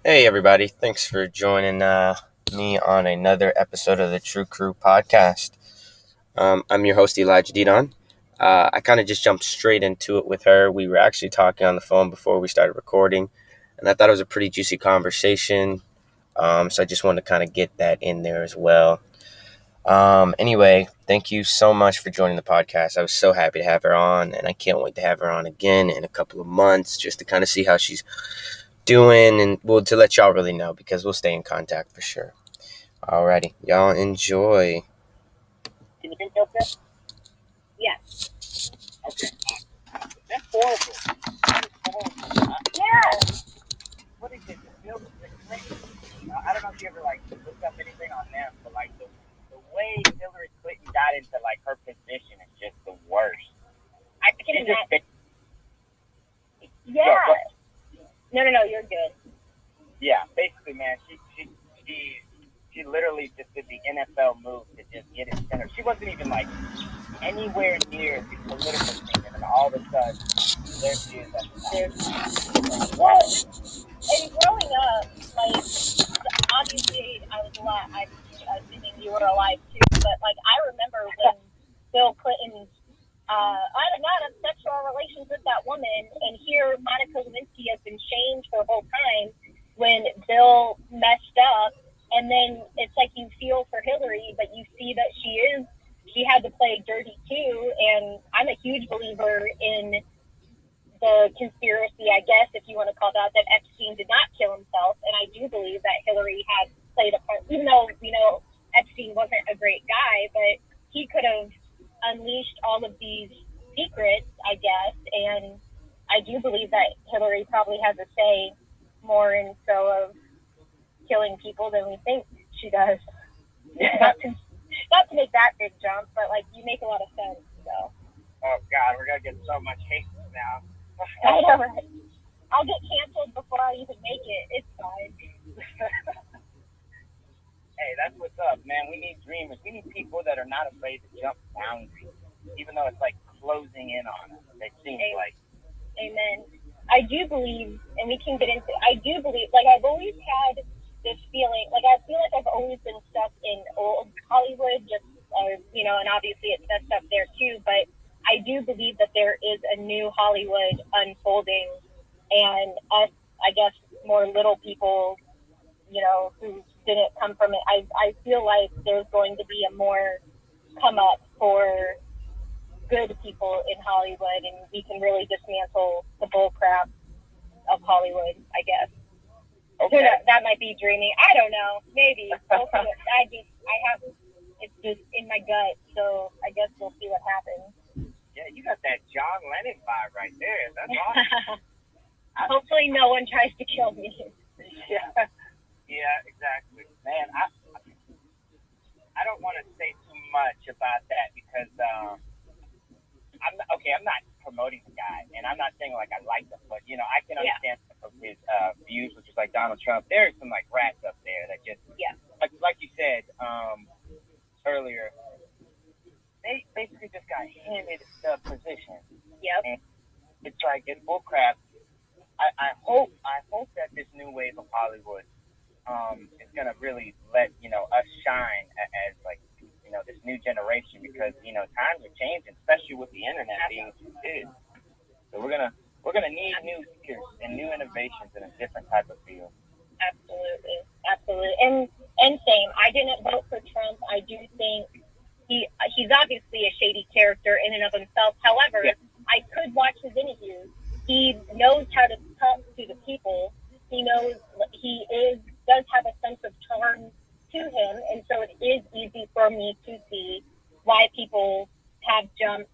Hey, everybody. Thanks for joining me on another episode of the True Crew podcast. I'm your host, Elijah Didon. I kind of just jumped straight into it with her. We were actually talking on the phone before we started recording, and I thought it was a pretty juicy conversation. So I just wanted to kind of get that in there as well. Anyway, thank you so much for joining the podcast. I was so happy to have her on, and I can't wait to have her on again in a couple of months just to kind of see how she's doing and to let y'all really know because we'll stay in contact for sure. Alrighty, y'all enjoy. Can you think of that? Yes. Okay. That's horrible. That is horrible. Yeah. What is it? I don't know if you ever looked up anything on them, but the way Hillary Clinton got into her position is just the worst. I can imagine. Yeah. No, you're good. Yeah, basically, man, she literally just did the NFL move to just get it center. She wasn't even anywhere near the political scene, and then all of a sudden, there she is. What? And growing up, obviously, I was alive. I'm assuming you were alive too, but I remember when Bill Clinton I'm not have sexual relations with that woman, and here Monica Lewinsky has been shamed her whole time when Bill messed up, and then it's you feel for Hillary, but you see that she had to play dirty too, and I'm a huge believer in the conspiracy, I guess, if you want to call that Epstein did not kill himself, and I do believe that Hillary had played a part, even though we know Epstein wasn't a great guy, but he could have unleashed all of these secrets, I guess, and I do believe that Hillary probably has a say more in so of killing people than we think she does. not to make that big jump, but you make a lot of sense. So. Oh God, we're gonna get so much hate now. I know, right? I'll get canceled before I even make it. It's fine. Hey, that's what's up, man. We need dreamers. We need people that are not afraid to jump boundaries, even though it's closing in on us. It seems like. Amen. I do believe, and we can get into. I do believe, I've always had this feeling. I feel like I've always been stuck in old Hollywood, just and obviously it's messed up there too. But I do believe that there is a new Hollywood unfolding, and us, I guess, more little people, who didn't come from it. I feel like there's going to be a more come up for good people in Hollywood, and we can really dismantle the bull crap of Hollywood, I guess. Okay. That might be dreaming. I don't know. Maybe. It's just in my gut, so I guess we'll see what happens. Yeah, you got that John Lennon vibe right there. That's awesome. Hopefully no one tries to kill me. Yeah, exactly. Man, I don't want to say too much about that because I'm not promoting the guy, and I'm not saying I like him, but I can understand some of his views, which is Donald Trump. There's some rats up there that just like you said earlier, they basically just got handed the position. Yep. And it's it's bullcrap. I hope that this new wave of Hollywood is gonna really let us shine as this new generation, because times are changing, especially with the internet being what it is. So we're gonna need new speakers and new innovations in a different type of field. Absolutely, and same. I didn't vote for Trump. I do think he's obviously a shady character in and of himself. However, I could watch his interviews. He knows how to talk to the people. He knows does have a sense of charm to him, and so it is easy for me to see why people have jumped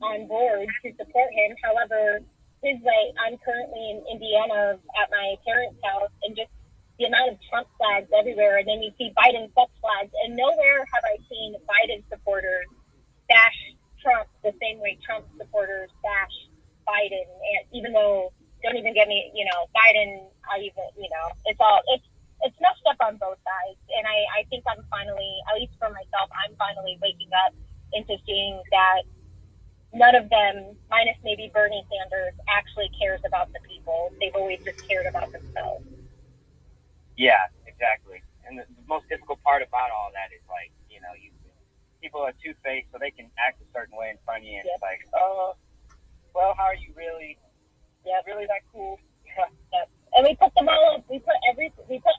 on board to support him. However, I'm currently in Indiana at my parents' house, and just the amount of Trump flags everywhere, and then you see Biden sex flags, and nowhere have I seen Biden supporters bash Trump the same way Trump supporters bash Biden. And even though, don't even get me, Biden, it's messed up on both sides. And I think I'm finally, at least for myself, I'm finally waking up into seeing that none of them, minus maybe Bernie Sanders, actually cares about the people. They've always just cared about themselves. Yeah, exactly. And the most difficult part about all that is like, people are two-faced, so they can act a certain way in front of you, and it's like, oh, well, how are you really? Yeah, really that cool? Yep. And we put them all up. We put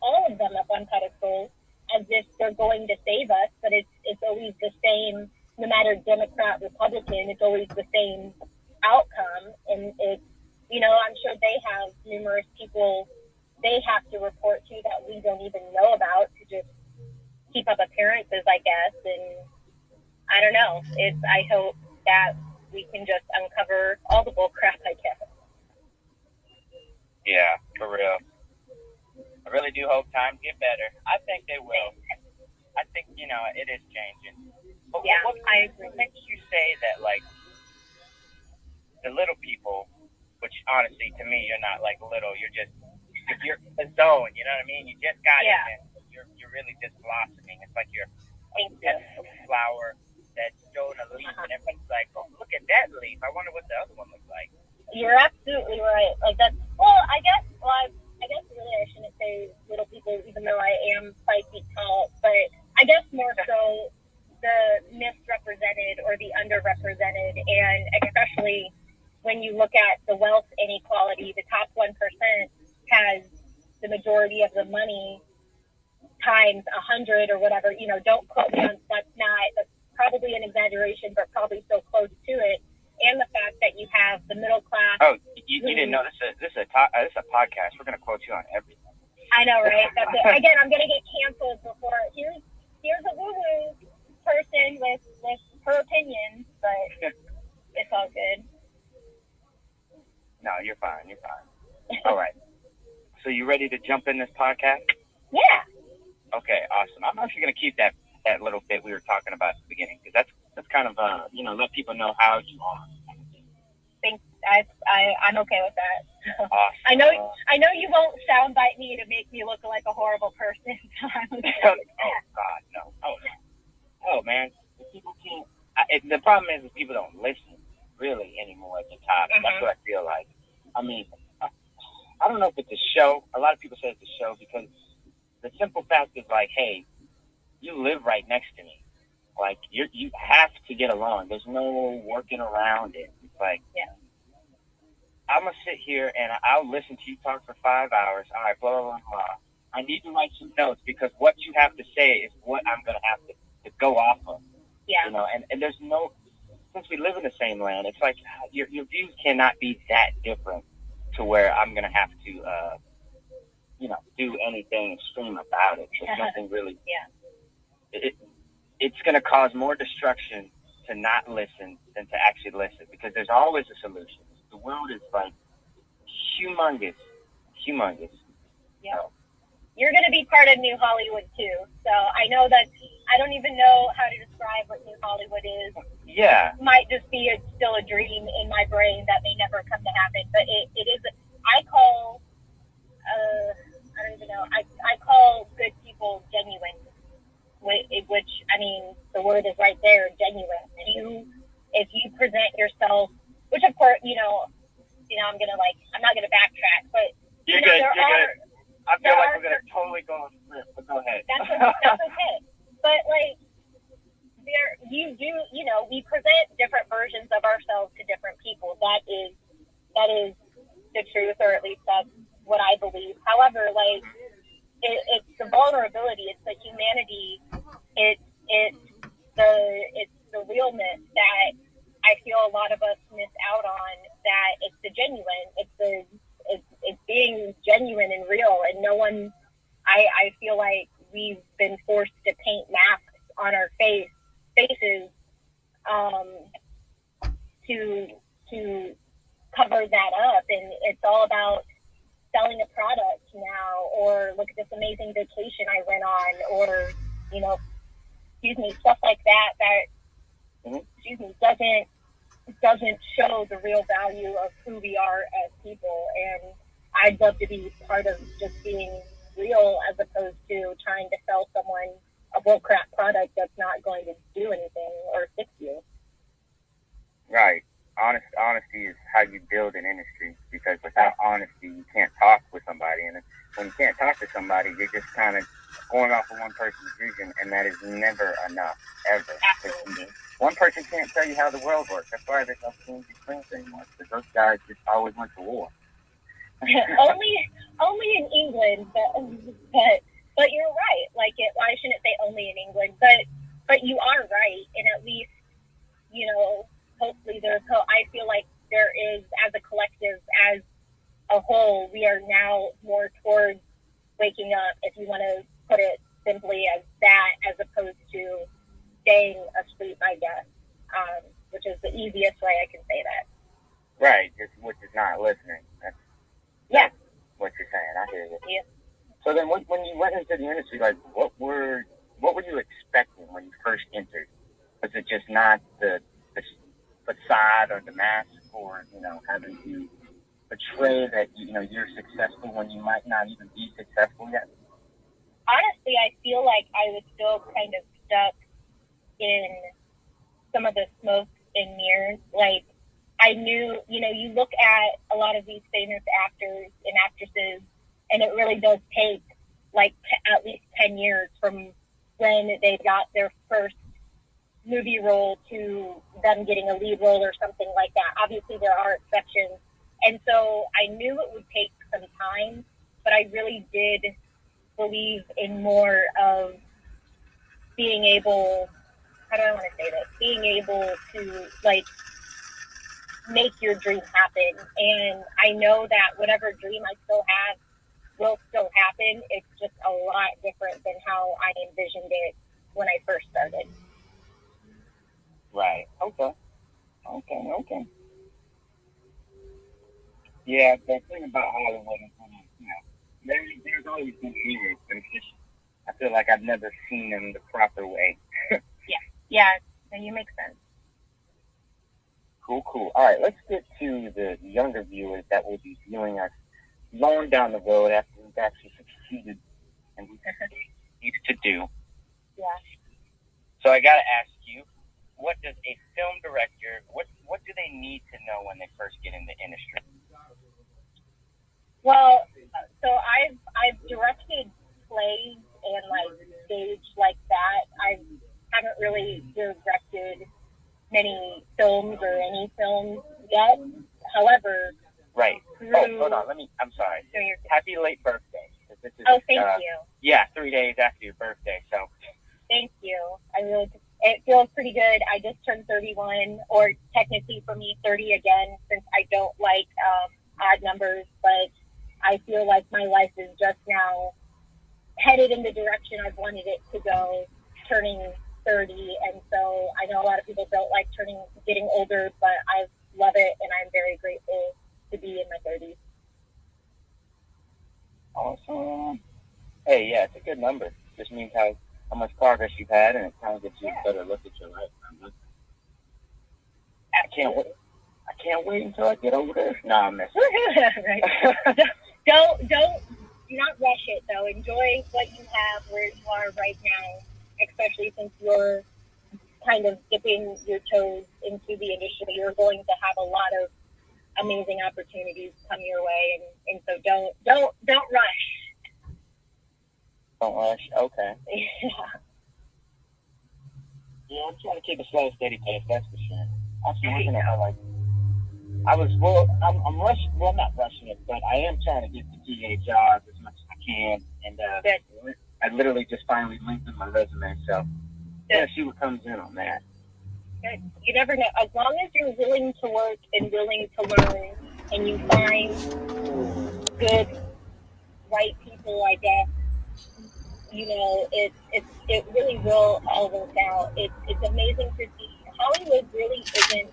all of them up on pedestals as if they're going to save us, but it's always the same. No matter Democrat, Republican, it's always the same outcome, and it's I'm sure they have numerous people they have to report to that we don't even know about to just keep up appearances, I guess. And I don't know. I hope that we can just uncover all the bull crap, I guess. Yeah, for real. I really do hope times get better. I think they will. I think, it is changing. But yeah, I agree. What makes you say that, like, the little people, which honestly, to me, you're not, like, little. You're a zone, you know what I mean? You just got it, and you're really just blossoming. It's like you're a flower that showed a leaf, and everybody's like, oh, look at that leaf. I wonder what the other one looks like. You're absolutely right. Like that's I guess really I shouldn't say little people, even though I am 5 feet tall, but I guess more so the misrepresented or the underrepresented, and especially when you look at the wealth inequality, the top 1% has the majority of the money times 100 or whatever. Don't quote me on that's probably an exaggeration, but probably so close to it. And the fact that you have the middle class. Oh, you didn't know this is a podcast. We're going to quote you on everything. I know, right? That's it. Again, I'm going to get canceled before. Here's a woo-woo person with her opinion, but it's all good. No, you're fine. You're fine. All right. So you ready to jump in this podcast? Yeah. Okay, awesome. I'm actually going to keep that little bit we were talking about at the beginning, because that's kind of let people know how you are. I'm okay with that. Awesome. I know you won't soundbite me to make me look like a horrible person. Oh God, no. Oh man, people can't. The problem is people don't listen really anymore at the top. Mm-hmm. That's what I feel like. I mean, I don't know if it's a show. A lot of people say it's a show because the simple fact is like, hey, you live right next to me. Like you have to get along. There's no working around it. It's like, yeah. I'm gonna sit here and I'll listen to you talk for 5 hours. All right, blah blah blah blah. I need to write some notes because what you have to say is what I'm gonna have to go off of. Yeah. And there's no, since we live in the same land, it's like your views cannot be that different to where I'm gonna have to do anything extreme about it. There's nothing really. Yeah. It's gonna cause more destruction to not listen than to actually listen, because there's always a solution. The world is like humongous. Yeah. You're going to be part of New Hollywood too. So I know that I don't even know how to describe what New Hollywood is. Yeah. Might just be still a dream in my brain that may never come to happen. But it is. I call. I don't even know. I call good people genuine. Which I mean, the word is right there, genuine. If you present yourself, which of course, I'm not gonna backtrack, but you're good. I feel like we're gonna totally go on script, but go ahead. That's okay. But like, we present different versions of ourselves to different people. That is the truth, or at least that's what I believe. However, like, it's the vulnerability, it's the humanity, it's the realness that I feel a lot of us miss out on. That it's the genuine, it's being genuine and real, and no one. I feel like we've been forced to paint masks on our faces, to cover that up, and it's all about selling a product now, or look at this amazing vacation I went on, or stuff like that doesn't show the real value of who we are as people. And I'd love to be part of just being real, as opposed to trying to sell someone a bullcrap product that's not going to do anything or fix you. Right. honesty is how you build an industry, because without honesty, you can't talk with somebody. And when you can't talk to somebody, you're just kind of going off of one person's vision, and that is never enough, ever. Absolutely. One person can't tell you how the world works. That's why there's no kings and queens anymore, because those guys just always went to war. only in England, but you're right. Like I shouldn't say only in England, but you are right, and at least, you know, hopefully I feel like there is, as a collective, as a whole, we are now more towards waking up, if you want to put it simply as that, as opposed to staying asleep, I guess, which is the easiest way I can say that. Right, which is not listening. That's what you're saying. I hear you. Yeah. So then, when you went into the industry, like, what were you expecting when you first entered? Was it just not the facade or the mask, or, you know, having to portray that, you know, you're successful when you might not even be successful yet? Honestly, I feel like I was still kind of stuck in some of the smoke and mirrors. Like, I knew, you know, you look at a lot of these famous actors and actresses, and it really does take like at least 10 years from when they got their first movie role to them getting a lead role or something like that. Obviously, there are exceptions. And so I knew it would take some time, but I really did believe in more of being able, how do I want to say this? Being able to, like, make your dream happen. And I know that whatever dream I still have will still happen. It's just a lot different than how I envisioned it when I first started. Right. Okay. Yeah, the thing about Hollywood is, you know, there's always been haters, but it's just, I feel like I've never seen them the proper way. Yeah, you make sense. Cool. All right, let's get to the younger viewers that will be viewing us long down the road after we've actually succeeded and we've needed to do. Yeah. So I got to ask you, what does a film director, what do they need to know when they first get in the industry? Well, so I've directed plays and like stage like that. I haven't really directed many films or any films yet. However, right. Hold on. I'm sorry. So happy late birthday. This is, thank you. Yeah, 3 days after your birthday. So. Thank you. It feels pretty good. I just turned 31, or technically for me 30 again, since I don't like odd numbers, but I feel like my life is just now headed in the direction I've wanted it to go, turning 30. And so I know a lot of people don't like getting older, but I love it, and I'm very grateful to be in my 30s. Awesome. Hey, yeah, it's a good number. Just means how much progress you've had, and it kind of gives you a better look at your life. I can't wait until I get over there. No, I'm messing. Right. Do not rush it though. Enjoy what you have where you are right now, especially since you're kind of dipping your toes into the industry. You're going to have a lot of amazing opportunities come your way, and so don't rush. Don't rush. Okay. Yeah. Yeah, I'm trying to keep a slow, steady pace. That's for sure. I'm working on like. I'm rushing. Well, I'm not rushing it, but I am trying to get the PA jobs as much as I can, and I literally just finally lengthened my resume, so yeah, see what comes in on that. Good. You never know. As long as you're willing to work and willing to learn, and you find good, right people, I guess, you know, it really will all work out. It's amazing to see. Hollywood really isn't.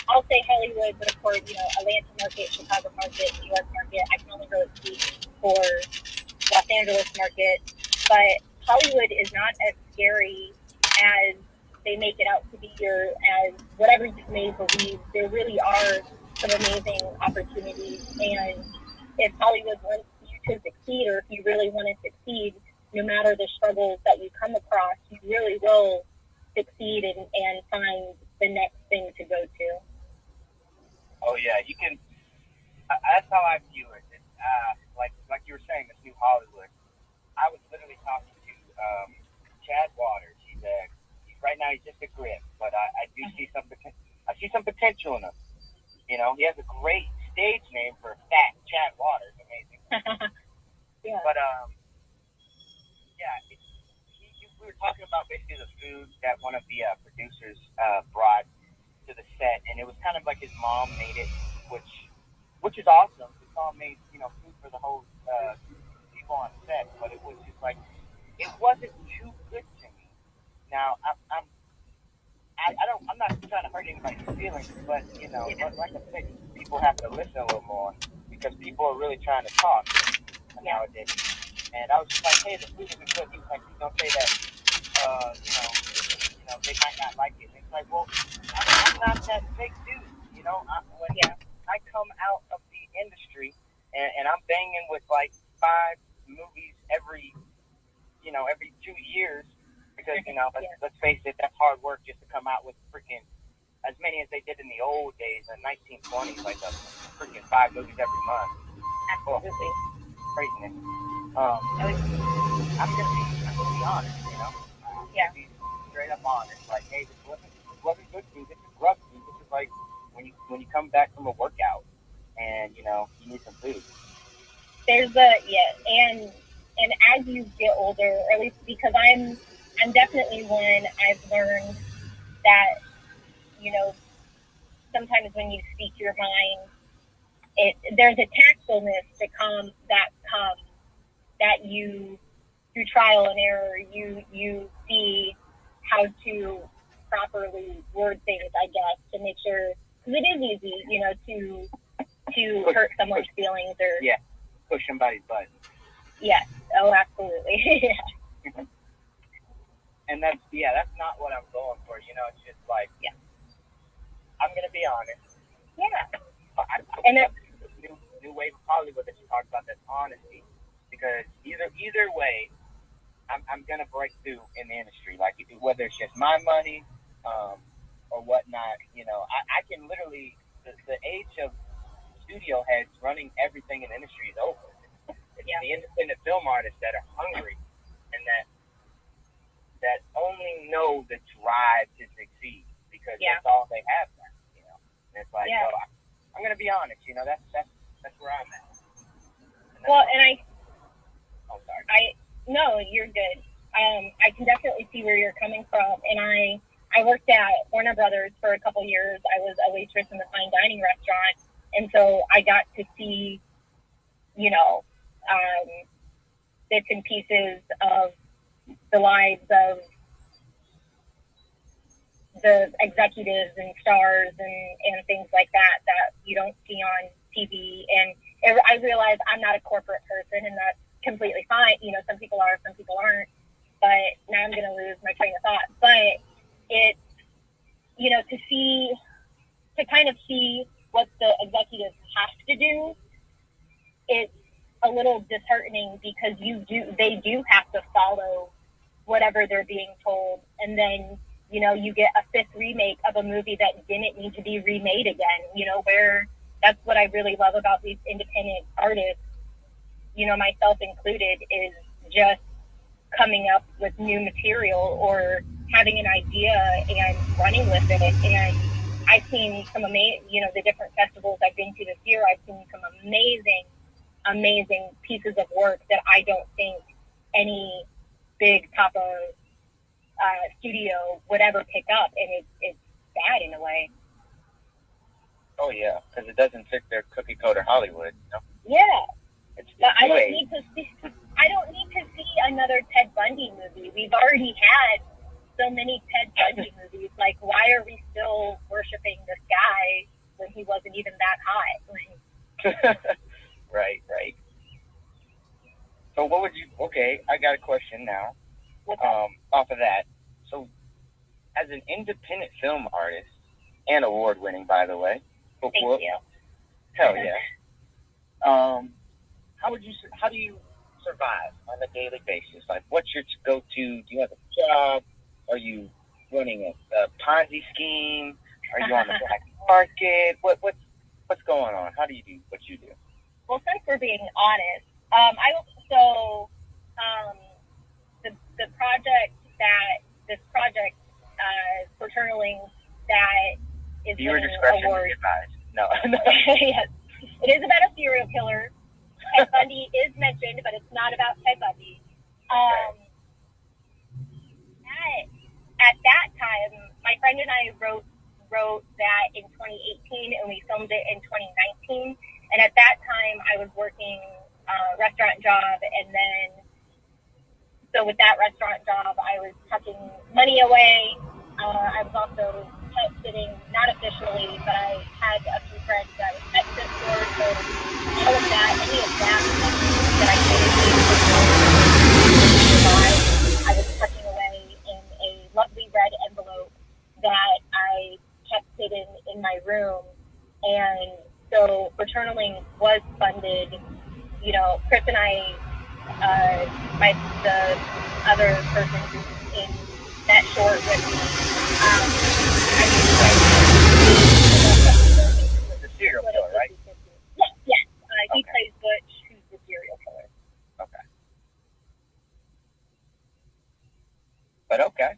I'll say Hollywood, but of course, you know, Atlanta market, Chicago market, New York market. I can only really speak for Los Angeles market, but Hollywood is not as scary as they make it out to be, or as whatever you may believe. There really are some amazing opportunities, and if Hollywood wants you to succeed, or if you really want to succeed, no matter the struggles that you come across, you really will succeed and find the next thing to go to. potential in him. You know, he has a great stage name for Fat Chad Waters. Amazing. Yeah. But we were talking about basically the food that one of the producers brought to the set, and it was kind of like his mom made it, which is awesome. His mom made food for the whole people on set, but it was just like it wasn't too good to me. Now I'm not trying to hurt anybody's feelings, but like I said, people have to listen a little more because people are really trying to talk nowadays. And I was just like, hey, the food isn't good. He was like, don't say that. They might not like it. And it's like, well, I'm not that big dude. When I come out of the industry and I'm banging with like 5 movies every 2 years because let's face it, that's hard work just to come out with freaking as many as they did in the old days in 1920s, like a freaking 5 movies every month. Absolutely. Craziness. I'm gonna be honest, be straight up honest. Like, hey, this wasn't good food. This is rough food. This is like when you come back from a workout and you need some food. There's and as you get older, or at least because I'm definitely one, I've learned that sometimes when you speak your mind, there's a tactfulness that you through trial and error you see how to properly word things, I guess, to make sure, because it is easy to hurt someone's feelings or push somebody's butt. Yes. Oh, absolutely. And that's not what I'm going for. It's just like I'm gonna be honest. Yeah. And that's new wave of Hollywood that you talk about, that's honesty. Because either way, I'm gonna break through in the industry. Like whether it's just my money, or whatnot. I can literally the age of studio heads running everything in the industry is over. It's the independent film artists that are hungry and that only know the drive to succeed because that's all they have now. And it's like, well, I'm gonna be honest. That's where I'm at. Oh, sorry. No, you're good. I can definitely see where you're coming from, and I worked at Warner Brothers for a couple years. I was a waitress in the fine dining restaurant, and so I got to see, bits and pieces of the lives of the executives and stars and things like that you don't see on TV. And I realize I'm not a corporate person, and that's completely fine. Some people are, some people aren't. But now I'm going to lose my train of thought. But it's, to kind of see what the executives have to do, it's a little disheartening because they do have to follow whatever they're being told. And then, you get a 5th remake of a movie that didn't need to be remade again, where that's what I really love about these independent artists, myself included, is just coming up with new material or having an idea and running with it. And I've seen some the different festivals I've been to this year, I've seen some amazing pieces of work that I don't think any big Papa studio would ever pick up, and it's sad in a way. Oh yeah, because it doesn't fit their cookie cutter Hollywood. Yeah, but I don't need to see another Ted Bundy movie. We've already had so many Ted Bundy movies. Like, why are we still worshiping this guy when he wasn't even that hot? Right. So what would you? Okay, I got a question now. Off of that, so as an independent film artist and award-winning, by the way. Thank you. Hell yeah. How do you survive on a daily basis? Like, what's your go-to? Do you have a job? Are you running a Ponzi scheme? Are you on the black market? What's going on? How do you do what you do? Well, since we're being honest, this project for Turtling that is viewer winning discretion awards. is advised. No. Yes, it is about a serial killer. Ted Bundy is mentioned, but it's not about Ted Bundy. At that time, my friend and I wrote that in 2018, and we filmed it in 2019. And at that time, I was working a restaurant job, and then so with that restaurant job, I was tucking money away. I was also pet sitting, not officially, but I had a few friends that I was pet sit for. So all of that, any of that that I needed to survive, I was tucking away in a lovely red envelope that I kept hidden in my room. And so Returnaling was funded. You know, Chris and I, the other person who's in that short with me, the serial killer, right? Yes. He plays Butch, who's the serial killer. Okay. But okay.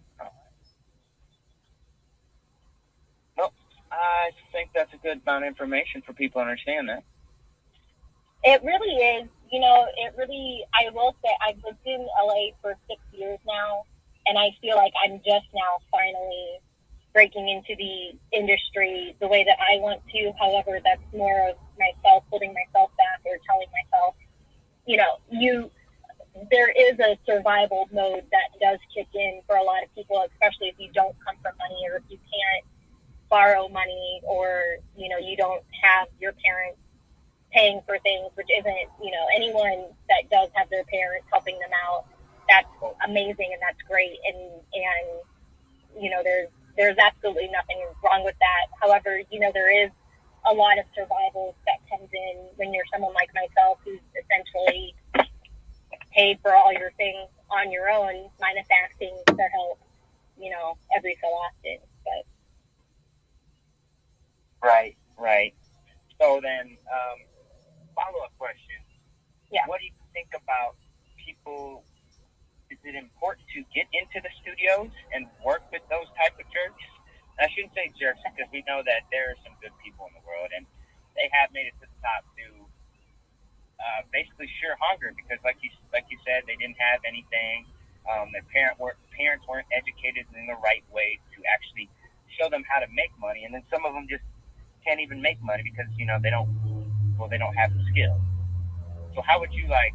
Well, I think that's a good amount of information for people to understand that. It really is. You know, I will say, I've lived in LA for 6 years now, and I feel like I'm just now finally breaking into the industry the way that I want to. However, that's more of myself holding myself back or telling myself, you know, there is a survival mode that does kick in for a lot of people, especially if you don't come from money or if you can't borrow money or, you know, you don't have your parents paying for things, which isn't, you know, anyone that does have their parents helping them out. That's amazing and that's great. And you know, there's absolutely nothing wrong with that. However, you know, there is a lot of survival that comes in when you're someone like myself who's essentially paid for all your things on your own, minus asking for help, you know, every so often. But Right. So then, follow-up question. Yeah. What do you think about people? Is it important to get into the studios and work with those type of jerks? I shouldn't say jerks because we know that there are some good people in the world and they have made it to the top through basically sheer hunger because, like you said, they didn't have anything. Their parents weren't educated in the right way to actually show them how to make money, and then some of them just can't even make money because you know they don't have the skill. So how would you like?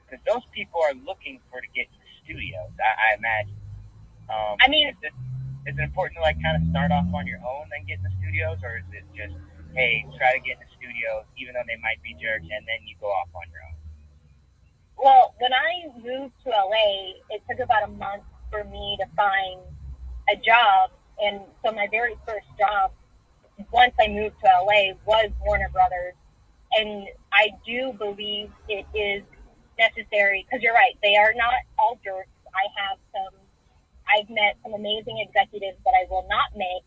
Because those people are looking to get to the studios, I imagine. I mean, is it important to like kind of start off on your own and get in the studios, or is it just, hey, try to get in the studios even though they might be jerks, and then you go off on your own? Well, when I moved to LA, it took about a month for me to find a job, and so my very first job, once I moved to LA, was Warner Brothers. And I do believe it is necessary because you're right, they are not all jerks. I've met some amazing executives that I will not name,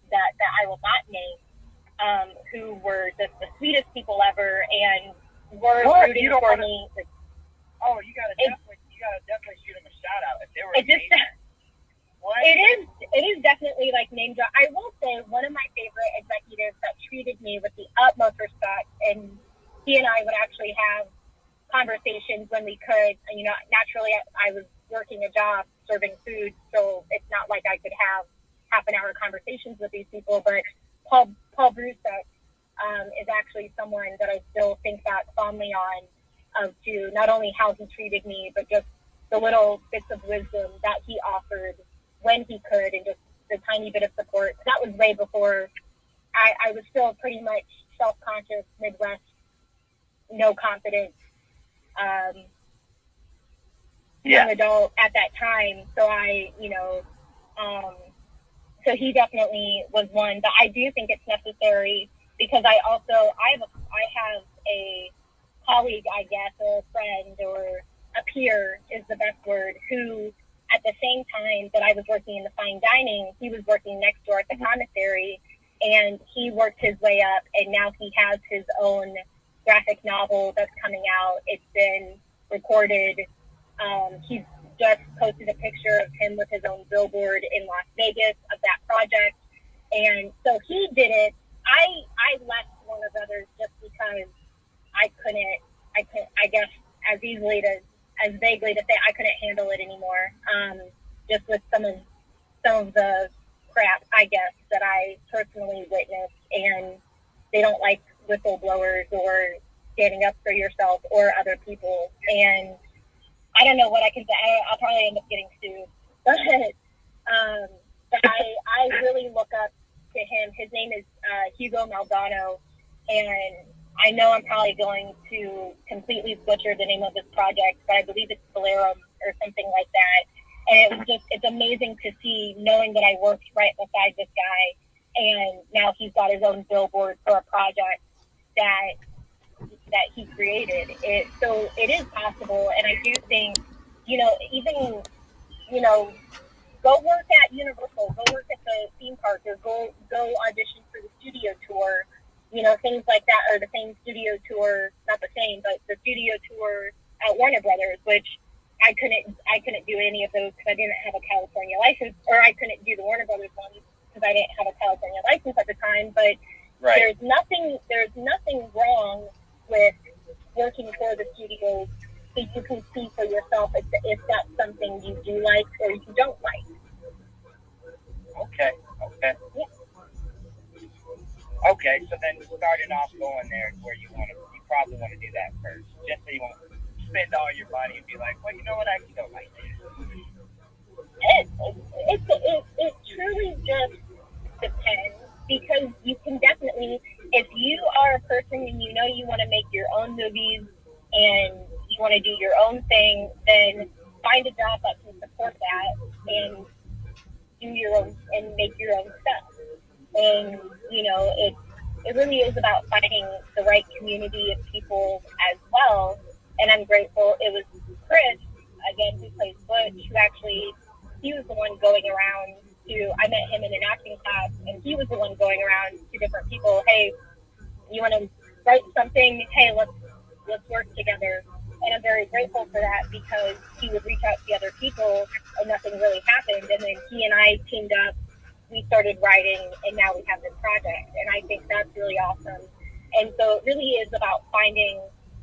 who were the sweetest people ever and were rooting for me. Oh, you gotta definitely shoot them a shout out if they were. It is definitely like name drop. I will say one of my favorite executives that treated me with the utmost respect, and he and I would actually have conversations when we could. You know, naturally I was working a job serving food, so it's not like I could have half an hour conversations with these people. But Paul Brusek is actually someone that I still think back fondly on, to not only how he treated me, but just the little bits of wisdom that he offered when he could, and just the tiny bit of support. That was way before I was still pretty much self-conscious, Midwest, no confidence, young adult at that time. So so he definitely was one. But I do think it's necessary because I have a colleague, I guess, or a friend or a peer is the best word, who at the same time that I was working in the fine dining, he was working next door at the commissary, and he worked his way up, and now he has his own graphic novel that's coming out. It's been recorded. He's just posted a picture of him with his own billboard in Las Vegas of that project. And so he did it. I left Warner Brothers just because I couldn't, I guess, as easily to, as vaguely to say, I couldn't handle it anymore. Just with some of the crap, I guess, that I personally witnessed, and they don't like whistleblowers or standing up for yourself or other people. And I don't know what I can say. I'll probably end up getting sued, but I really look up to him. His name is Hugo Maldonado, and I know I'm probably going to completely butcher the name of this project, but I believe it's Valerum or something like that. And it's amazing to see, knowing that I worked right beside this guy, and now he's got his own billboard for a project that he created. So it is possible, and I do think, even, go work at Universal, go work at the theme park, or go audition for the studio tour, things like that, or the same studio tour, not the same, but the studio tour at Warner Brothers, which I couldn't do any of those because I didn't have a California license, or I couldn't do the Warner Brothers ones because I didn't have a California license at the time. But Right. there's nothing wrong with working for the studios, so you can see for yourself if that's something you do like or you don't like. Okay. Yeah. Okay, so then starting off going there where you probably want to do that first, just so you won't spend all your money and be like, well, you know what, I actually don't like this. It truly just depends, because you can definitely, if you are a person and you know you want to make your own movies and you want to do your own thing, then find a job that can support that and do your own and make your own stuff. And it really is about finding the right community of people as well. And I'm grateful it was Chris, again, who plays Butch, who actually, he was the one going around to, I met him in an acting class, and he was the one going around to different people, hey, you want to write something? Hey, let's work together. And I'm very grateful for that, because he would reach out to other people and nothing really happened. And then he and I teamed up, we started writing, and now we have this project. And I think that's really awesome. And so it really is about finding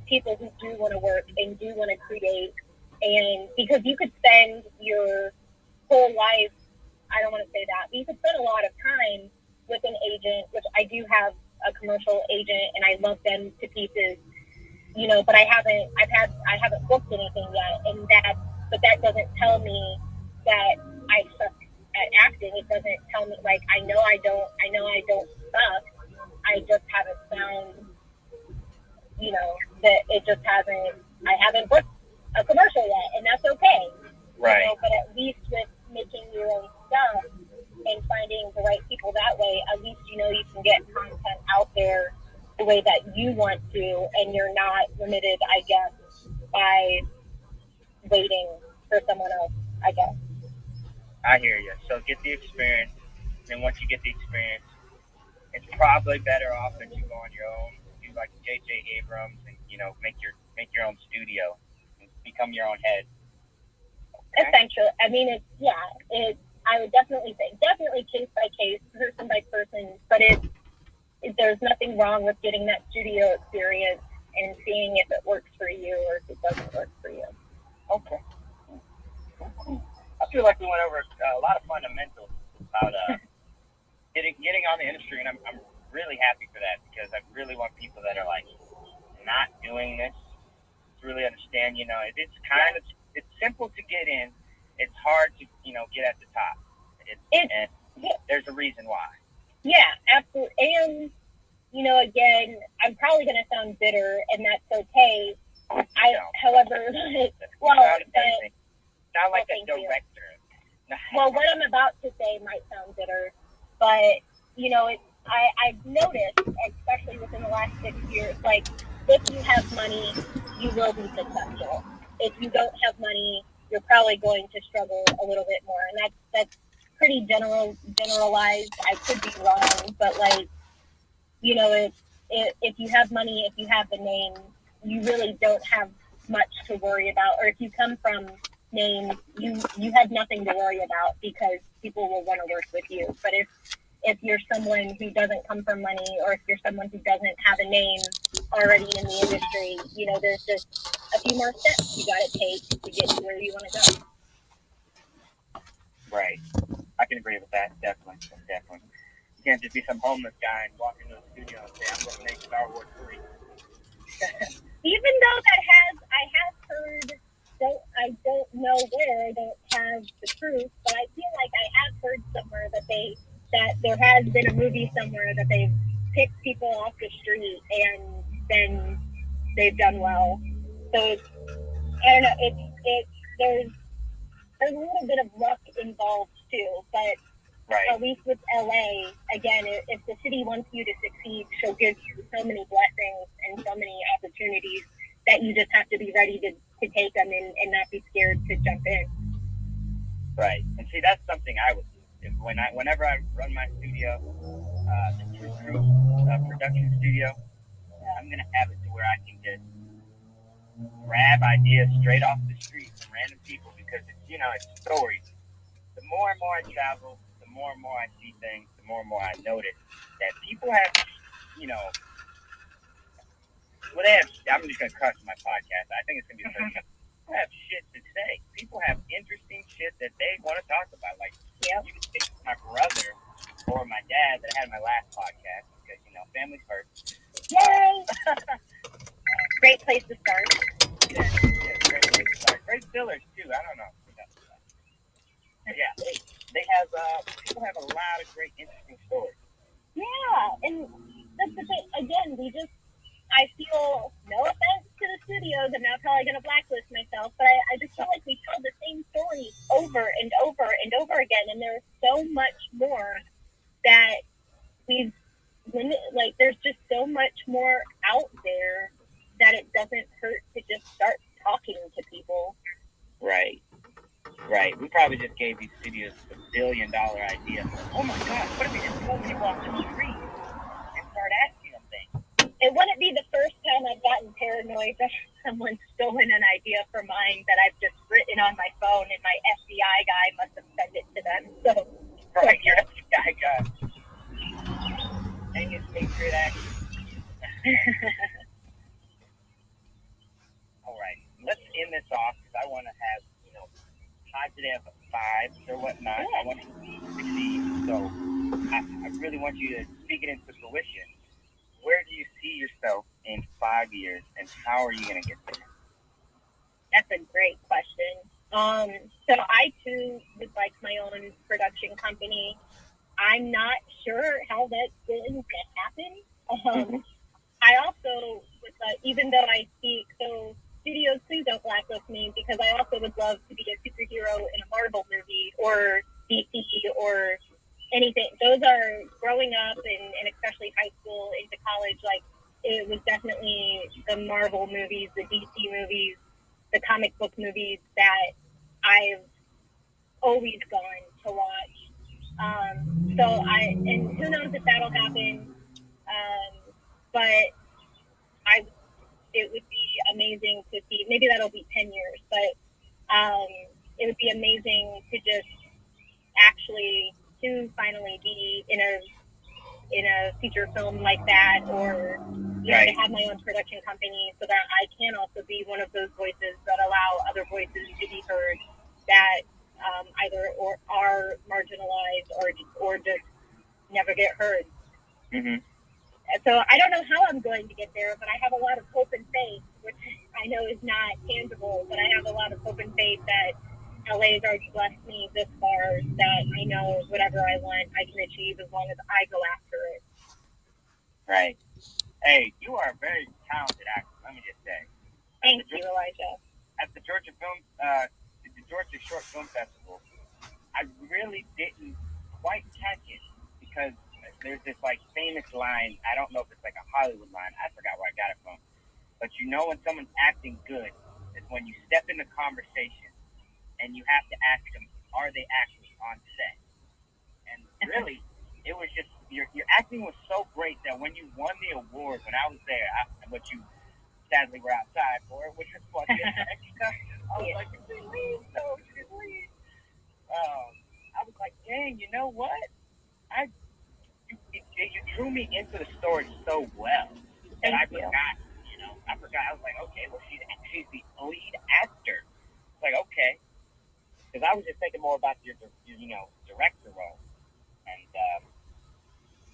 people who do want to work and do want to create. And because you could spend your whole life, I don't want to say that, but you could spend a lot of time with an agent, which I do have a commercial agent, and I love them to pieces, but I haven't booked anything yet. And but that doesn't tell me that I suck at acting. It doesn't tell me, like, I know I don't suck. I just haven't found, that it just I haven't booked a commercial yet, and that's okay. Right. But at least with making your own stuff and finding the right people that way, at least you can get content out there the way that you want to, and you're not limited, I guess, by waiting for someone else, I guess. I hear you. So get the experience, and once you get the experience, it's probably better off that you go on your own, do like J.J. Abrams, and make your own studio and become your own head. Okay. Essentially, I mean, I would definitely say, case by case, person by person, but there's nothing wrong with getting that studio experience and seeing if it works for you or if it doesn't work for you. Okay. I feel like we went over a lot of fundamentals about getting on the industry, and I'm really happy for that, because I really want people that are like not doing this to really understand. It's simple to get in. It's hard to get at the top. And there's a reason why. Yeah, absolutely. And again, I'm probably going to sound bitter, and that's okay. However, well, not like a director. Well, what I'm about to say might sound bitter, but I've noticed, especially within the last 6 years, like, if you have money, you will be successful. If you don't have money, you're probably going to struggle a little bit more, and that's pretty generalized. I could be wrong, but like, if you have money, if you have the name, you really don't have much to worry about. Or if you come from name, you have nothing to worry about, because people will want to work with you. But if you're someone who doesn't come from money, or if you're someone who doesn't have a name already in the industry, you know, there's just a few more steps you got to take to get to where you want to go. Right. I can agree with that. Definitely. You can't just be some homeless guy and walk into the studio and say, I'm going to make Star Wars 3. Even though I have heard, I don't know where, I don't have the proof, but I feel like I have heard somewhere that there has been a movie somewhere that they've picked people off the street and then they've done well. So I don't know. There's a little bit of luck involved too, but Right. at least with LA, again, if the city wants you to succeed, she'll give you so many blessings and so many opportunities that you just have to be ready to take them and not be scared to jump in. Right. And see, that's something I would do. Whenever I run my studio, the True Crew production studio, I'm going to have it to where I can just grab ideas straight off the street from random people, because it's stories. The more and more I travel, the more and more I see things, the more and more I notice that people have, I'm just going to cuss my podcast. I think it's going to be the first time. People have shit to say. People have interesting shit that they want to talk about. Like, you can take my brother or my dad that I had in my last podcast, because, family first. Yay! Great place to start. Yeah, great place to start. Great fillers, too. I don't know. But yeah, people have a lot of great, interesting stories. Yeah, and that's the thing. Again, I feel, no offense to the studios, I'm not probably going to blacklist myself, but I just feel like we tell the same stories over and over and over again, and there's so much more that there's just so much more out there that it doesn't hurt to just start talking to people. Right. We probably just gave these studios a $1 billion idea. Oh my God, what if we just pull people off the street and start asking them things? It wouldn't be the first time I've gotten paranoid that someone's stolen an idea from mine that I've just written on my phone, and my FBI guy must have sent it to them. So, right, your FBI guy. Dang it, Patriot Act. All right, let's end this off, because I want to have, positive vibes or whatnot. I want you to succeed. So I really want you to speak it into fruition. Where do you see yourself in 5 years, and how are you going to get there? That's a great question. So I too would like my own production company. I'm not sure how that's going to happen. I also, even though I speak, so studios, please don't blacklist me, because I also would love to be a superhero in a Marvel movie or DC or anything. Those are growing up and especially high school into college. Like, it was definitely the Marvel movies, the DC movies, the comic book movies that I've always gone to watch. And who knows if that'll happen. But it would be amazing to see. Maybe that'll be 10 years, but it would be amazing to just actually to finally be in a feature film like that, or to have my own production company, so that I can also be one of those voices that allow other voices to be heard that either or are marginalized or just never get heard. Mm-hmm. So I don't know how I'm going to get there, but I have a lot of hope and faith, which I know is not tangible, but I have a lot of hope and faith that LA has already blessed me this far, that I know whatever I want, I can achieve as long as I go after it. Right. Hey, you are a very talented actor, let me just say. Thank you, Elijah. At the Georgia Short Film Festival, I really didn't quite catch it, because there's this famous line. I don't know if it's like a Hollywood line. I forgot where I got it from. But when someone's acting good is when you step in the conversation and you have to ask them, are they actually on set? And really, it was just your acting was so great that when you won the award, when I was there, but you sadly were outside for it, which was fun. I was like, you didn't leave, no, you didn't leave. I was like, dang, you know what? I drew me into the story so well that I forgot. I forgot. I was like, okay, well, she's the lead actor. It's like, okay, because I was just thinking more about your director role, and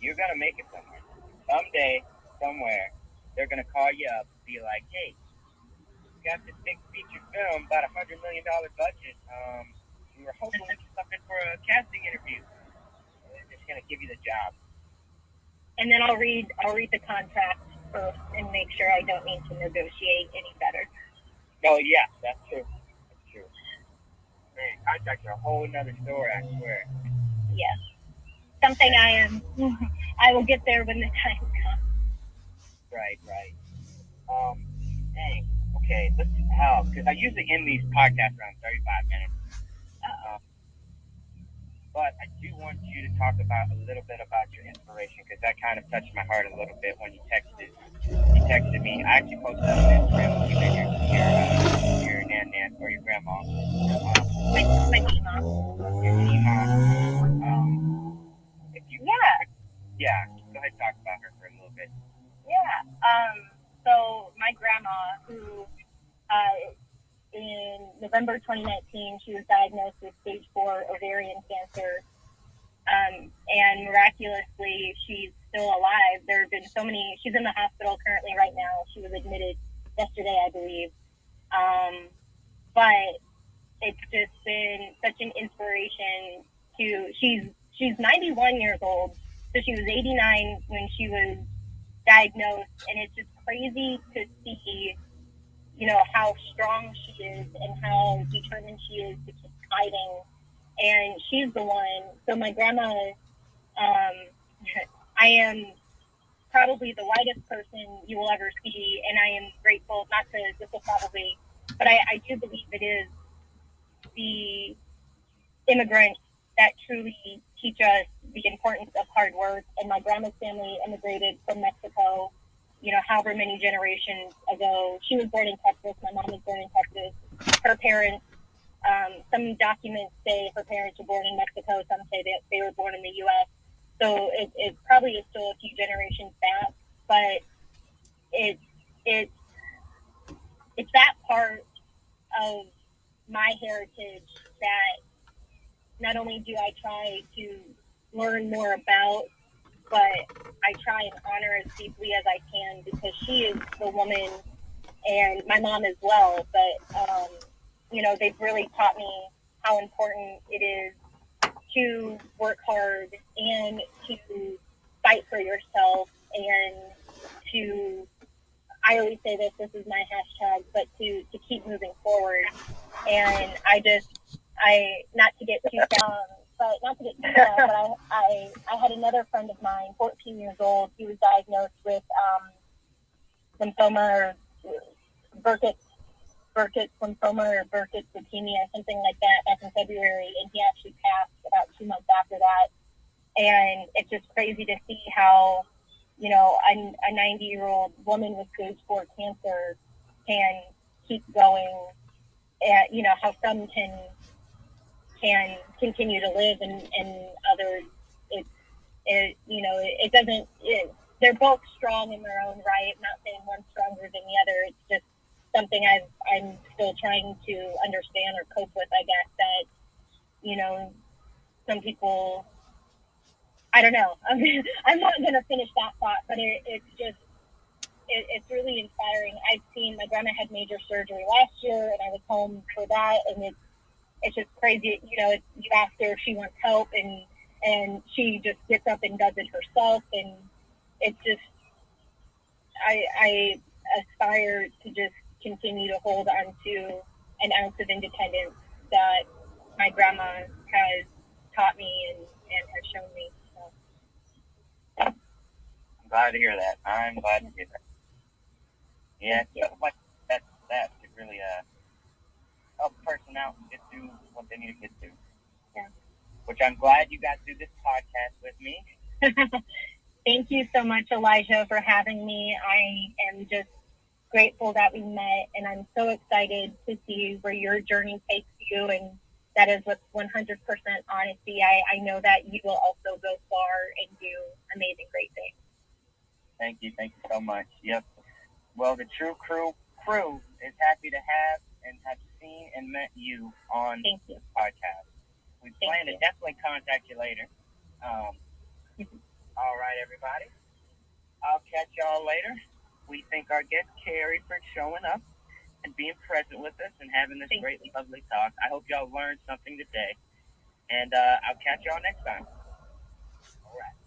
you're gonna make it somewhere. Someday, somewhere, they're gonna call you up and be like, hey, we got this big feature film, about $100 million budget. We were hoping to get something for a casting interview. They're just gonna give you the job. And then I'll read the contract first and make sure I don't need to negotiate any better. Oh yeah, that's true. That's true. Man, contracts are a whole nother story, I swear. Yes. Something I will get there when the time comes. Right. Dang. Okay, let's help, because I usually end these podcasts around 35 minutes. But I do want you to talk about a little bit about your inspiration, because that kind of touched my heart a little bit when you texted me. I actually posted on Instagram when you met your nan or your grandma. My Ema. Your Ema. Yeah. Go ahead and talk about her for a little bit. Yeah. So my grandma, who in November 2019, she was diagnosed with stage 4 ovarian cancer. And miraculously, she's still alive. There have been so many. She's in the hospital currently right now. She was admitted yesterday, I believe. But it's just been such an inspiration to. She's 91 years old, so she was 89 when she was diagnosed, and it's just crazy to see, how strong she is and how determined she is to keep fighting. And she's the one. So my grandma, I am probably the whitest person you will ever see, and I am grateful. Not to this will probably, but I do believe it is the immigrants that truly teach us the importance of hard work. And my grandma's family immigrated from Mexico, however many generations ago. She was born in Texas. My mom was born in Texas. Her parents, some documents say her parents were born in Mexico. Some say that they were born in the U.S. So it probably is still a few generations back, but it's that part of my heritage that not only do I try to learn more about, but I try and honor as deeply as I can, because she is the woman, and my mom as well. But, they've really taught me how important it is to work hard and to fight for yourself, and to, I always say this is my hashtag, but to keep moving forward. And not to get too but I had another friend of mine, 14 years old. He was diagnosed with lymphoma, or Burkitt's lymphoma, or Burkitt's leukemia, something like that, back in February, and he actually passed about 2 months after that. And it's just crazy to see how, a 90-year-old woman with stage 4 cancer can keep going, and, how some can continue to live, and others, it doesn't, they're both strong in their own right. I'm not saying one's stronger than the other. It's just something I'm still trying to understand or cope with, I guess, that, some people, I don't know. I'm not going to finish that thought, but it's really inspiring. I've seen, my grandma had major surgery last year, and I was home for that, and it's just crazy. You ask her if she wants help, and she just gets up and does it herself, and it's just, I aspire to just continue to hold on to an ounce of independence that my grandma has taught me and has shown me. So. I'm glad to hear that. Yeah, stuff like that could really help a person out and get through what they need to get through. Yeah. Which I'm glad you got through this podcast with me. Thank you so much, Elijah, for having me. I am just grateful that we met, and I'm so excited to see where your journey takes you, and that is with 100% honesty. I know that you will also go far and do amazing, great things. Thank you so much. Yep. Well, the True Crew is happy to have and have seen and met you on the podcast. We plan to definitely contact you later. All right, everybody. I'll catch y'all later. We thank our guest Kerry for showing up and being present with us and having this great, lovely talk. I hope y'all learned something today. And I'll catch y'all next time. All right.